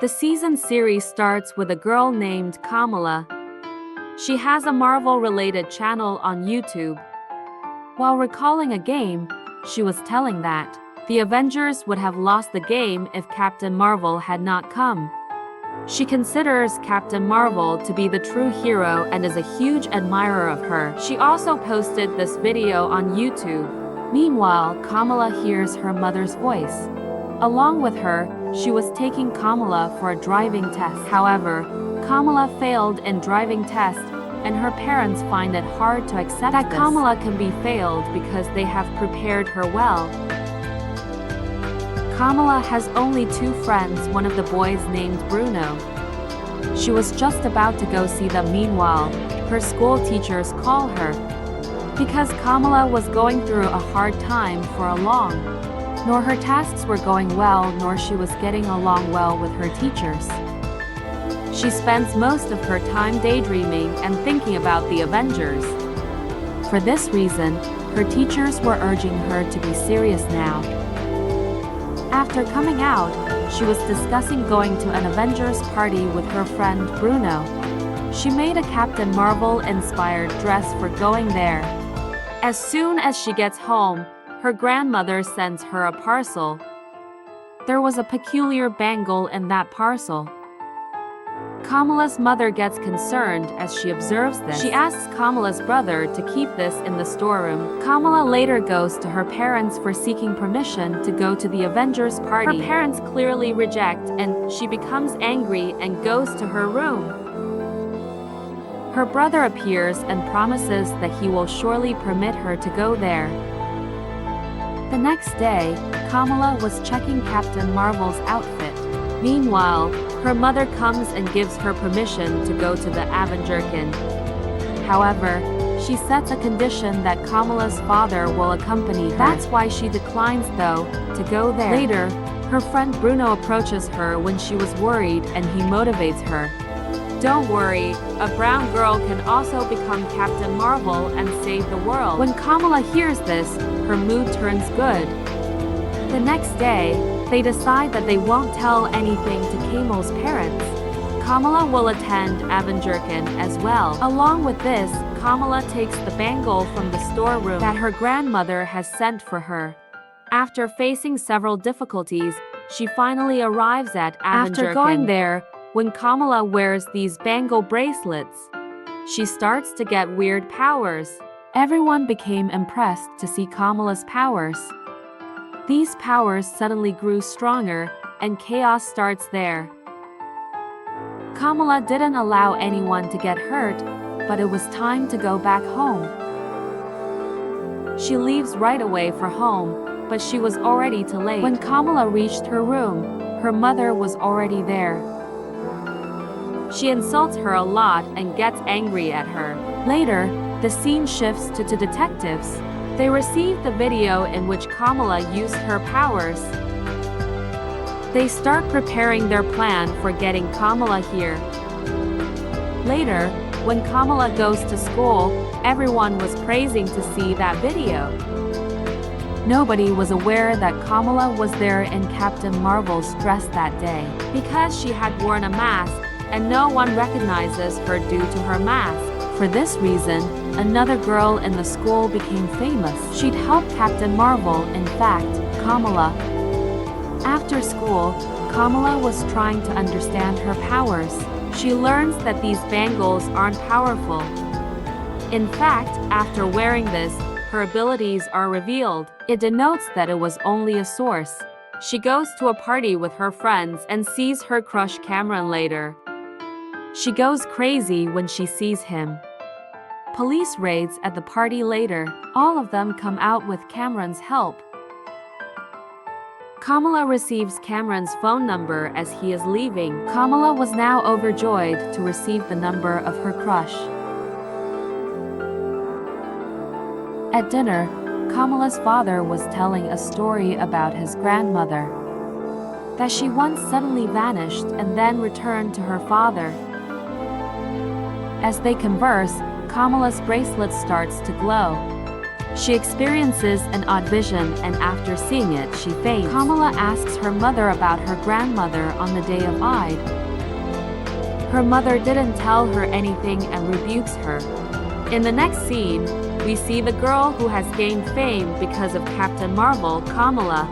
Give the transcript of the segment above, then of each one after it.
The season series starts with a girl named Kamala. She has a Marvel-related channel on YouTube. While recalling a game, she was telling that the Avengers would have lost the game if Captain Marvel had not come. She considers Captain Marvel to be the true hero and is a huge admirer of her. She also posted this video on YouTube. Meanwhile, Kamala hears her mother's voice. Along with her, she was taking Kamala for a driving test. However, Kamala failed in driving test, and her parents find it hard to accept that Kamala can be failed because they have prepared her well. Kamala has only 2 friends, one of the boys named Bruno. She was just about to go see them. Meanwhile, her school teachers call her because Kamala was going through a hard time for a long. Nor her tasks were going well, nor she was getting along well with her teachers. She spends most of her time daydreaming and thinking about the Avengers. For this reason, her teachers were urging her to be serious now. After coming out, she was discussing going to an Avengers party with her friend Bruno. She made a Captain Marvel-inspired dress for going there. As soon as she gets home, her grandmother sends her a parcel. There was a peculiar bangle in that parcel. Kamala's mother gets concerned as she observes this. She asks Kamala's brother to keep this in the storeroom. Kamala later goes to her parents for seeking permission to go to the Avengers party. Her parents clearly reject, and she becomes angry and goes to her room. Her brother appears and promises that he will surely permit her to go there. The next day, Kamala was checking Captain Marvel's outfit. Meanwhile, her mother comes and gives her permission to go to the Avengerkin. However, she sets a condition that Kamala's father will accompany her. That's why she declines, though, to go there. Later, her friend Bruno approaches her when she was worried and he motivates her. Don't worry, a brown girl can also become Captain Marvel and save the world. When Kamala hears this, her mood turns good. The next day, they decide that they won't tell anything to Kamal's parents. Kamala will attend Avengerkin as well. Along with this, Kamala takes the bangle from the storeroom that her grandmother has sent for her. After facing several difficulties, she finally arrives at Avengerkin. After going there, when Kamala wears these bangle bracelets, she starts to get weird powers. Everyone became impressed to see Kamala's powers. These powers suddenly grew stronger, and chaos starts there. Kamala didn't allow anyone to get hurt, but it was time to go back home. She leaves right away for home, but she was already too late. When Kamala reached her room, her mother was already there. She insults her a lot and gets angry at her. Later, the scene shifts to detectives. They receive the video in which Kamala used her powers. They start preparing their plan for getting Kamala here. Later, when Kamala goes to school, everyone was praising to see that video. Nobody was aware that Kamala was there in Captain Marvel's dress that day, because she had worn a mask, and no one recognizes her due to her mask. For this reason, another girl in the school became famous. She'd help Captain Marvel, in fact, Kamala. After school, Kamala was trying to understand her powers. She learns that these bangles aren't powerful. In fact, after wearing this, her abilities are revealed. It denotes that it was only a source. She goes to a party with her friends and sees her crush Cameron later. She goes crazy when she sees him. Police raids at the party later. All of them come out with Cameron's help. Kamala receives Cameron's phone number as he is leaving. Kamala was now overjoyed to receive the number of her crush. At dinner, Kamala's father was telling a story about his grandmother. That she once suddenly vanished and then returned to her father. As they converse, Kamala's bracelet starts to glow. She experiences an odd vision, and after seeing it, she faints. Kamala asks her mother about her grandmother on the day of Eid. Her mother didn't tell her anything and rebukes her. In the next scene, we see the girl who has gained fame because of Captain Marvel, Kamala.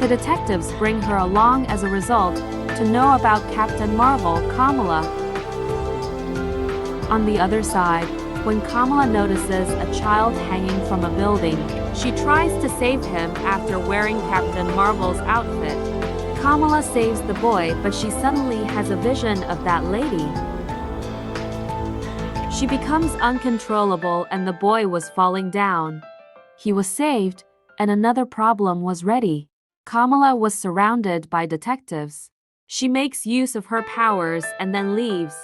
The detectives bring her along as a result to know about Captain Marvel, Kamala. On the other side, when Kamala notices a child hanging from a building, she tries to save him after wearing Captain Marvel's outfit. Kamala saves the boy, but she suddenly has a vision of that lady. She becomes uncontrollable and the boy was falling down. He was saved, and another problem was ready. Kamala was surrounded by detectives. She makes use of her powers and then leaves.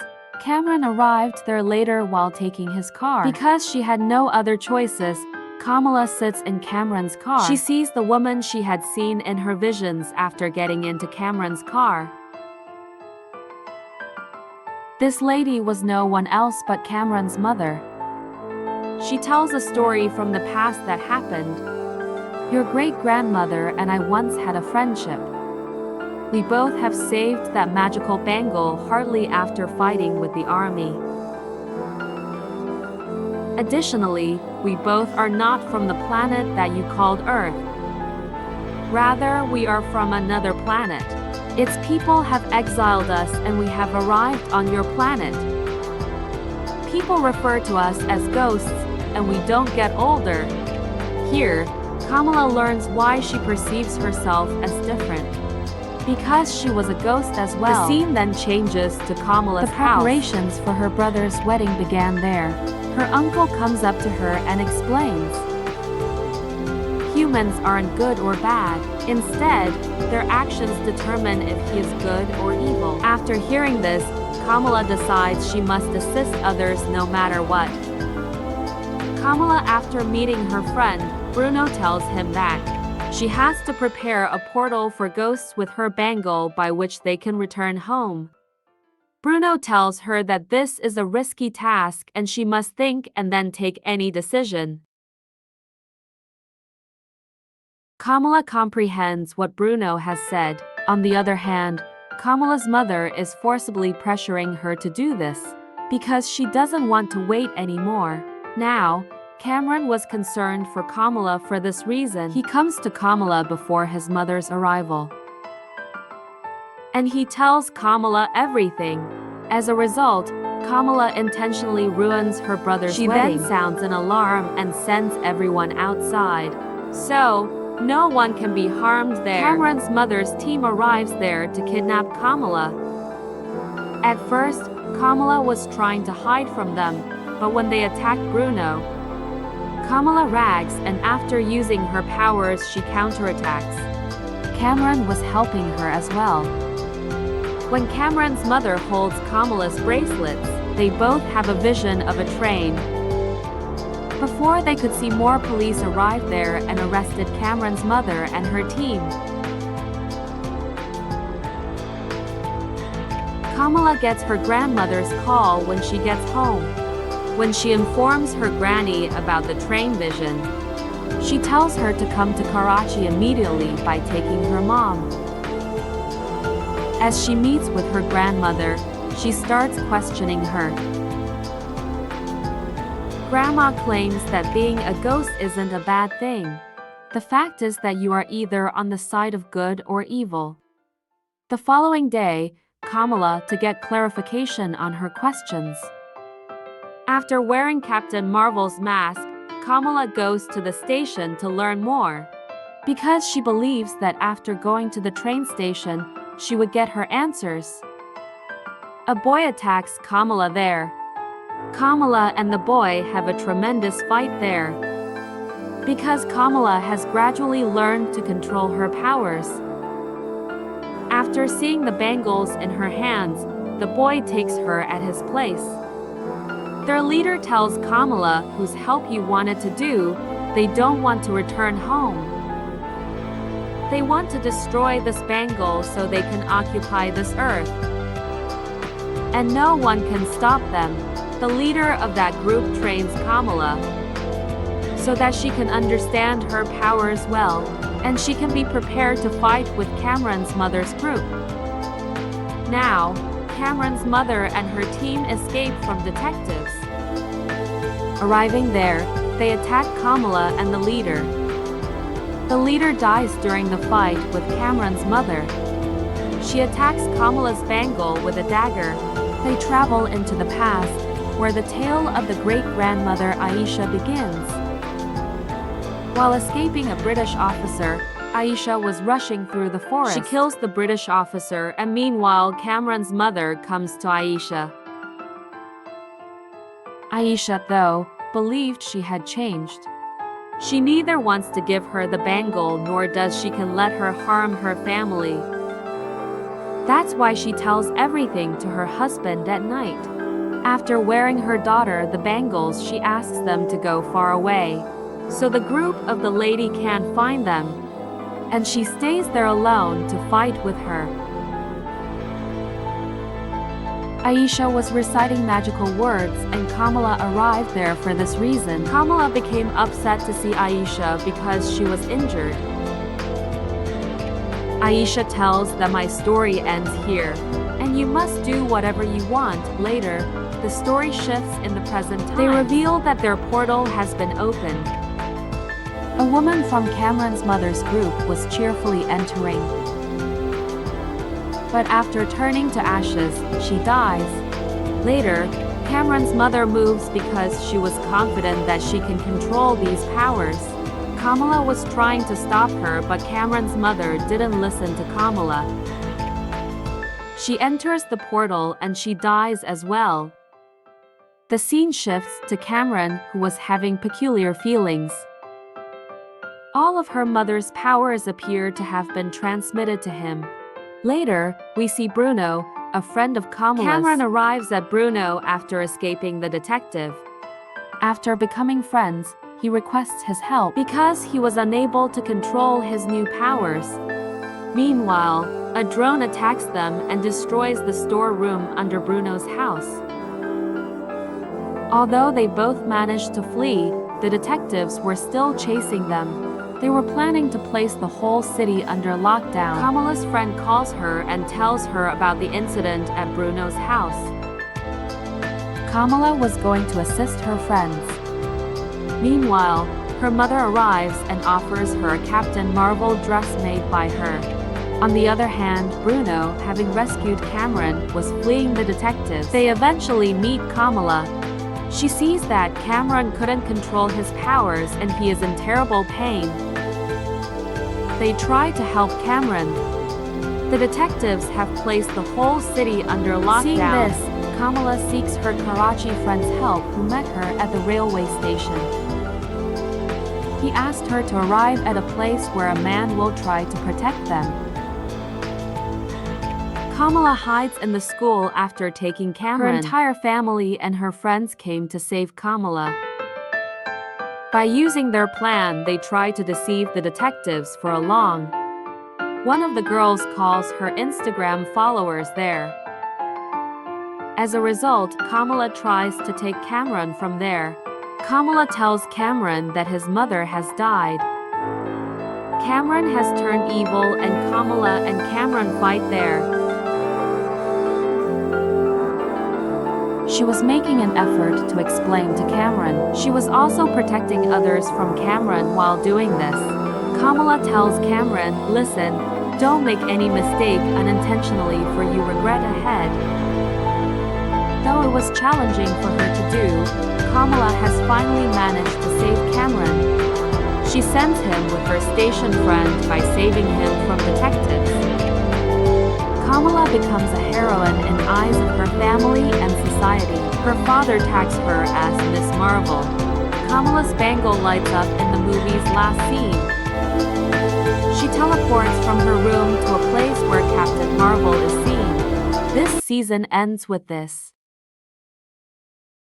Cameron arrived there later while taking his car. Because she had no other choices, Kamala sits in Cameron's car. She sees the woman she had seen in her visions after getting into Cameron's car. This lady was no one else but Cameron's mother. She tells a story from the past that happened. Your great-grandmother and I once had a friendship. We both have saved that magical bangle hardly after fighting with the army. Additionally, we both are not from the planet that you called Earth. Rather, we are from another planet. Its people have exiled us and we have arrived on your planet. People refer to us as ghosts, and we don't get older. Here, Kamala learns why she perceives herself as different. Because she was a ghost as well. The scene then changes to Kamala's house. The preparations for her brother's wedding began there. Her uncle comes up to her and explains. Humans aren't good or bad. Instead, their actions determine if he is good or evil. After hearing this, Kamala decides she must assist others no matter what. Kamala, after meeting her friend, Bruno, tells him that she has to prepare a portal for ghosts with her bangle by which they can return home. Bruno tells her that this is a risky task and she must think and then take any decision. Kamala comprehends what Bruno has said. On the other hand, Kamala's mother is forcibly pressuring her to do this because she doesn't want to wait anymore. Now, Cameron was concerned for Kamala for this reason. He comes to Kamala before his mother's arrival. And he tells Kamala everything. As a result, Kamala intentionally ruins her brother's wedding. She then sounds an alarm and sends everyone outside. So, no one can be harmed there. Cameron's mother's team arrives there to kidnap Kamala. At first, Kamala was trying to hide from them, but when they attacked Bruno, Kamala rags, and after using her powers she counterattacks. Cameron was helping her as well. When Cameron's mother holds Kamala's bracelets, they both have a vision of a train. Before they could see, more police arrived there and arrested Cameron's mother and her team. Kamala gets her grandmother's call when she gets home. When she informs her granny about the train vision, she tells her to come to Karachi immediately by taking her mom. As she meets with her grandmother, she starts questioning her. Grandma claims that being a ghost isn't a bad thing. The fact is that you are either on the side of good or evil. The following day, Kamala to get clarification on her questions. After wearing Captain Marvel's mask, Kamala goes to the station to learn more. Because she believes that after going to the train station, she would get her answers. A boy attacks Kamala there. Kamala and the boy have a tremendous fight there. Because Kamala has gradually learned to control her powers. After seeing the bangles in her hands, the boy takes her at his place. Their leader tells Kamala whose help you wanted to do, they don't want to return home. They want to destroy this bangle so they can occupy this earth. And no one can stop them. The leader of that group trains Kamala. so that she can understand her powers well, and she can be prepared to fight with Cameron's mother's group. Now, Cameron's mother and her team escape from detectives. Arriving there, they attack Kamala and the leader. The leader dies during the fight with Cameron's mother. She attacks Kamala's bangle with a dagger. They travel into the past, where the tale of the great-grandmother Aisha begins. While escaping a British officer, Aisha was rushing through the forest. She kills the British officer, and meanwhile Cameron's mother comes to Aisha. Aisha, though, believed she had changed. She neither wants to give her the bangle nor does she can let her harm her family. That's why she tells everything to her husband at night. After wearing her daughter the bangles, she asks them to go far away, so the group of the lady can't find them, and she stays there alone to fight with her. Aisha was reciting magical words and Kamala arrived there for this reason. Kamala became upset to see Aisha because she was injured. Aisha tells that my story ends here, and you must do whatever you want. Later, the story shifts in the present time. They reveal that their portal has been opened. A woman from Cameron's mother's group was cheerfully entering. But after turning to ashes, she dies. Later, Cameron's mother moves because she was confident that she can control these powers. Kamala was trying to stop her, but Cameron's mother didn't listen to Kamala. She enters the portal and she dies as well. The scene shifts to Cameron, who was having peculiar feelings. All of her mother's powers appear to have been transmitted to him. Later, we see Bruno, a friend of Kamala's. Cameron arrives at Bruno after escaping the detective. After becoming friends, he requests his help because he was unable to control his new powers. Meanwhile, a drone attacks them and destroys the storeroom under Bruno's house. Although they both managed to flee, the detectives were still chasing them. They were planning to place the whole city under lockdown. Kamala's friend calls her and tells her about the incident at Bruno's house. Kamala was going to assist her friends. Meanwhile, her mother arrives and offers her a Captain Marvel dress made by her. On the other hand, Bruno, having rescued Cameron, was fleeing the detectives. They eventually meet Kamala. She sees that Cameron couldn't control his powers and he is in terrible pain. They try to help Cameron. The detectives have placed the whole city under lockdown. Seeing this, Kamala seeks her Karachi friend's help, who met her at the railway station. He asked her to arrive at a place where a man will try to protect them. Kamala hides in the school after taking Cameron. Her entire family and her friends came to save Kamala. By using their plan, they try to deceive the detectives for a long. One of the girls calls her Instagram followers there. As a result, Kamala tries to take Cameron from there. Kamala tells Cameron that his mother has died. Cameron has turned evil and Kamala and Cameron fight there. She was making an effort to explain to Cameron. She was also protecting others from Cameron while doing this. Kamala tells Cameron, "Listen, don't make any mistake unintentionally for you regret ahead." Though it was challenging for her to do, Kamala has finally managed to save Cameron. She sends him with her station friend by saving him from detectives. Kamala becomes a heroine in the eyes of her family and society. Her father tags her as Miss Marvel. Kamala's bangle lights up in the movie's last scene. She teleports from her room to a place where Captain Marvel is seen. This season ends with this.